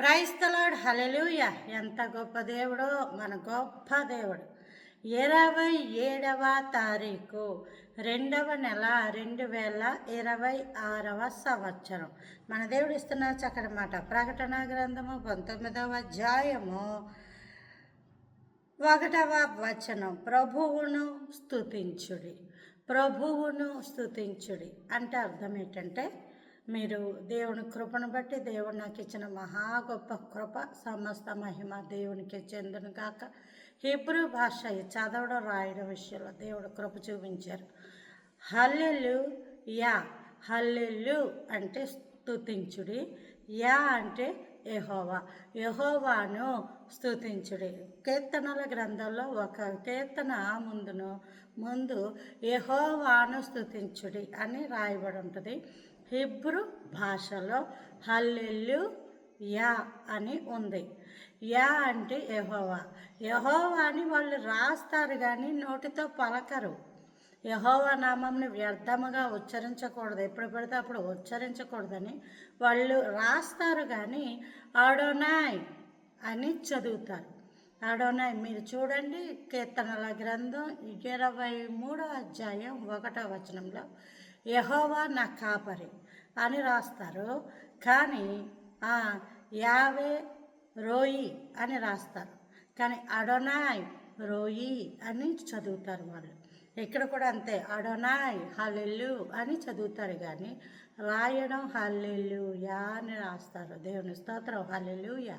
Praise the lord, హల్లెలూయా. ఎంత గొప్ప దేవుడో మన గొప్ప దేవుడు. 27వ తారీఖు 2వ నెల 2026వ సంవత్సరం. మన దేవుడు ఇస్తున్న చక్కటి మాట. ప్రకటన గ్రంథము 19వ అధ్యాయము 1వ వచనం. ప్రభువును స్తుతించుడి, ప్రభువును స్తుతించుడి అంటే అర్థం ఏంటంటే, మీరు దేవుని కృపను బట్టి, దేవుడు నాకు ఇచ్చిన మహా గొప్ప కృప, సమస్త మహిమ దేవునికి చెందును కాక. హీబ్రూ భాష చదవడం రాయడం విషయంలో దేవుడు కృప చూపించారు. హల్లెలూయా. హల్లెలూ అంటే స్తుతించుడి, యా అంటే యెహోవా, యెహోవాను స్తుతించుడి. కీర్తనల గ్రంథంలో ఒక కీర్తన ముందు యెహోవాను స్తుతించుడి అని రాయబడి ఉంటుంది. హీబ్రూ భాషలో హల్లెలూయా అని ఉంది. యా అంటే యెహోవా. యెహోవాని వాళ్ళు రాస్తారు కానీ నోటితో పలకరు. యెహోవా నామంని వ్యర్థముగా ఉచ్చరించకూడదు, ఎప్పుడు పడితే అప్పుడు ఉచ్చరించకూడదని వాళ్ళు రాస్తారు కానీ అడోనాయ్ అని చదువుతారు. అడోనాయ్ మీరు చూడండి, కీర్తనల గ్రంథం 23వ అధ్యాయం 1వ వచనంలో యెహోవా నా కాపరి అని రాస్తారు, కానీ యావే రోయి అని రాస్తారు, కానీ అడోనాయ్ రోయి అని చదువుతారు వాళ్ళు. ఇక్కడ కూడా అంతే, అడోనాయ్ హల్లెలూ అని చదువుతారు కానీ రాయడం హల్లెలూయా అని రాస్తారు. దేవుని స్తోత్రం, హల్లెలూయా.